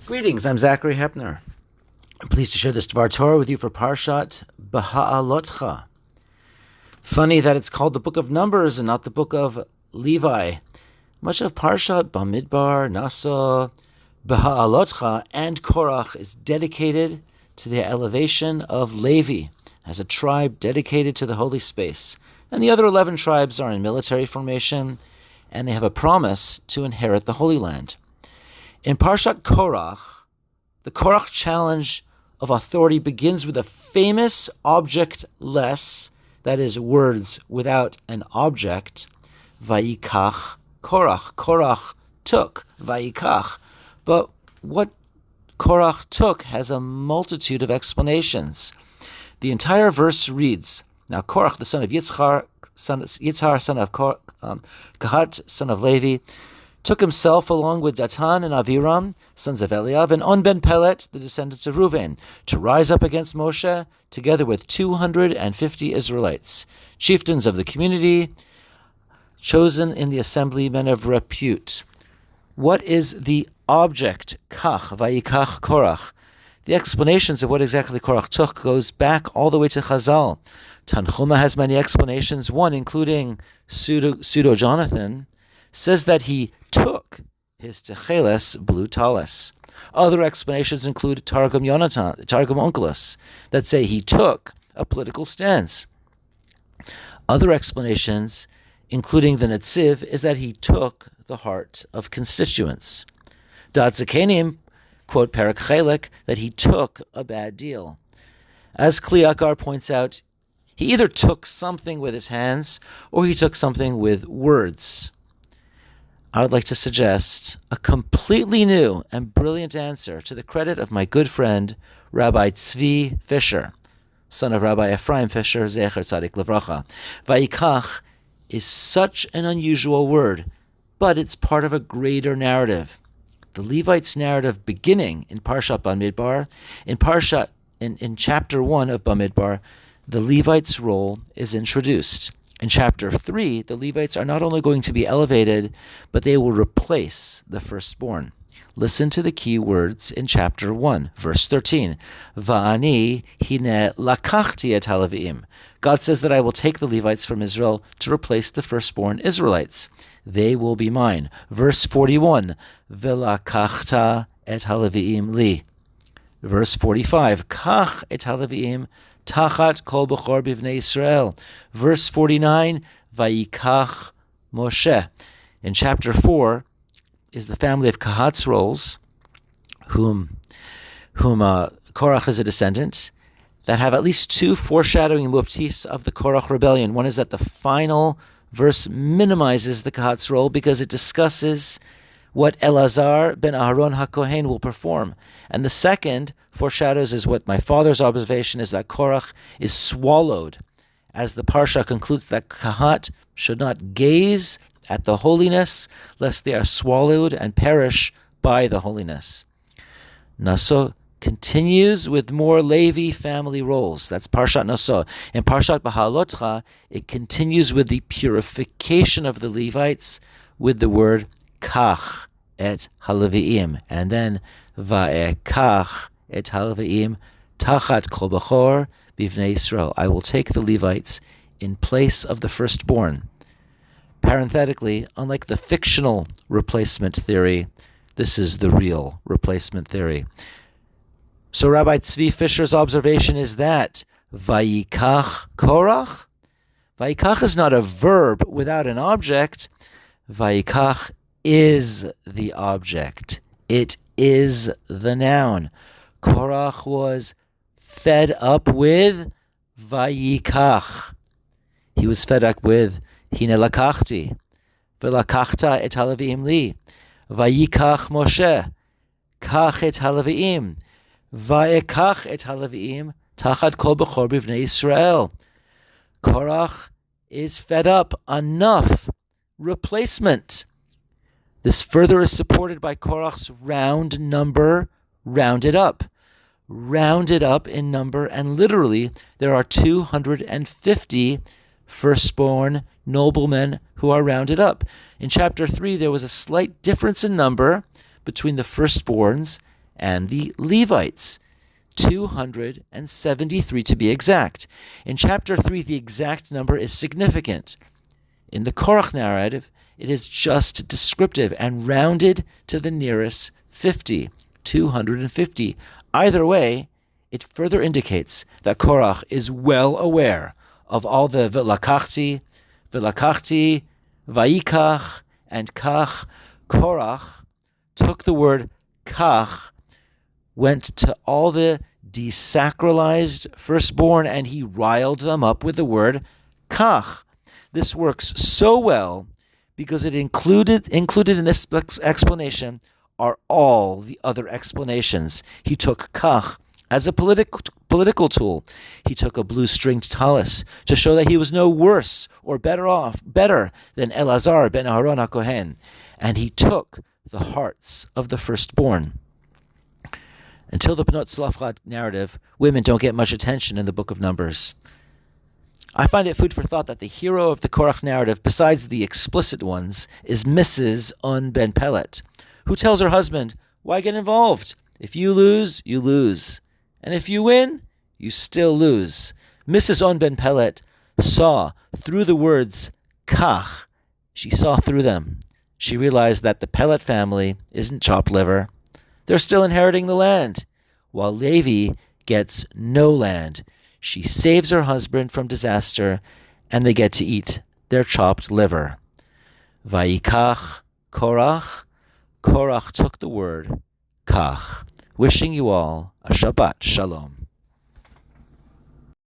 Greetings, I'm Zachary Hepner. I'm pleased to share this Dvar Torah with you for Parashat Beha'alotcha. Funny that it's called the Book of Numbers and not the Book of Levi. Much of Parashat Bamidbar, Naso, Beha'alotcha and Korah is dedicated to the elevation of Levi as a tribe dedicated to the holy space. And the other 11 tribes are in military formation, and they have a promise to inherit the Holy Land. In Parashat Korah, the Korah challenge of authority begins with a famous object-less, that is, words without an object, Vayikach Korah. Korah took, Vayikach. But what Korah took has a multitude of explanations. The entire verse reads, now Korah, the son of Izhar, son of Kohath, son of Levi, took himself along with Dathan and Abiram, sons of Eliab, and On ben Peleth, the descendants of Reuben, to rise up against Moshe, together with 250 Israelites, chieftains of the community, chosen in the assembly, men of repute. What is the object, kach, vayikach Korah? The explanations of what exactly Korah took goes back all the way to Hazal. Tanchuma has many explanations, one including pseudo Jonathan, says that he took his tekhelet, blue tallis. Other explanations include Targum Onkelos, that say he took a political stance. Other explanations, including the Netziv, is that he took the heart of constituents. Dathan quote Parak that he took a bad deal. As Kliakar points out, he either took something with his hands or he took something with words. I would like to suggest a completely new and brilliant answer to the credit of my good friend, Rabbi Tzvi Fisher, son of Rabbi Ephraim Fisher, Zecher Tzadik Levracha. Vayikach is such an unusual word, but it's part of a greater narrative. The Levites' narrative beginning in Parashat Bamidbar, in chapter 1 of Bamidbar, the Levites' role is introduced. In chapter 3, the Levites are not only going to be elevated, but they will replace the firstborn. Listen to the key words in chapter 1, verse 13. Va'ani hine lakachti et haLeviim. God says that I will take the Levites from Israel to replace the firstborn Israelites. They will be mine. Verse 41. Velakachta et haLeviim li. Verse 45. Kach et haLeviim tachat kol bechor bivnei Yisrael. Verse 49, Vayikach Moshe. In chapter 4 is the family of Kohath's roles, whom Korah is a descendant, that have at least two foreshadowing muftis of the Korah rebellion. One is that the final verse minimizes the Kohath's role because it discusses what Elazar ben Aharon HaKohen will perform. And the second foreshadows is what my father's observation is, that Korah is swallowed, as the Parsha concludes that Kohath should not gaze at the holiness, lest they are swallowed and perish by the holiness. Naso continues with more Levi family roles. That's Parashat Naso. In Parashat Beha'alotcha, it continues with the purification of the Levites with the word kach et haLeviim, and then va'ekach et haLeviim tachat kol bechor bivnei Yisrael. I will take the Levites in place of the firstborn. Parenthetically, unlike the fictional replacement theory, this is the real replacement theory. So Rabbi Tzvi Fisher's observation is that Vayikach Korah, Vayikach is not a verb without an object. Vayikach is the object. It is the noun. Korah was fed up with Vayikach. He was fed up with Hine lakachti, velakachta et haLeviim li, Vayikach Moshe, kach et haLeviim, Vayekach et haLeviim, tachat kol bechor bivnei Yisrael. Korah is fed up. Enough. Replacement. This further is supported by Korach's round number, rounded up. Rounded up in number, and literally there are 250 firstborn noblemen who are rounded up. In chapter 3, there was a slight difference in number between the firstborns and the Levites, 273 to be exact. In chapter 3, the exact number is significant. In the Korach narrative, it is just descriptive and rounded to the nearest 50, 250. Either way, it further indicates that Korach is well aware of all the Velakachti, Vaikach, and Kach. Korach took the word Kach, went to all the desacralized firstborn, and he riled them up with the word Kach. This works so well because it included in this explanation are all the other explanations. He took Kach as a political tool. He took a blue-stringed tallis to show that he was no worse or better than Elazar ben Aharon HaKohen. And he took the hearts of the firstborn. Until the Bnot Tzlafchad narrative, women don't get much attention in the book of Numbers. I find it food for thought that the hero of the Korach narrative, besides the explicit ones, is Mrs. Un ben Peleth, who tells her husband, "Why get involved? If you lose, you lose. And if you win, you still lose." Mrs. Un ben Peleth saw through the words Kach. She saw through them. She realized that the Peleth family isn't chopped liver. They're still inheriting the land, while Levi gets no land. She saves her husband from disaster, and they get to eat their chopped liver. Vaikach Korach. Korach took the word Kach. Wishing you all a Shabbat Shalom.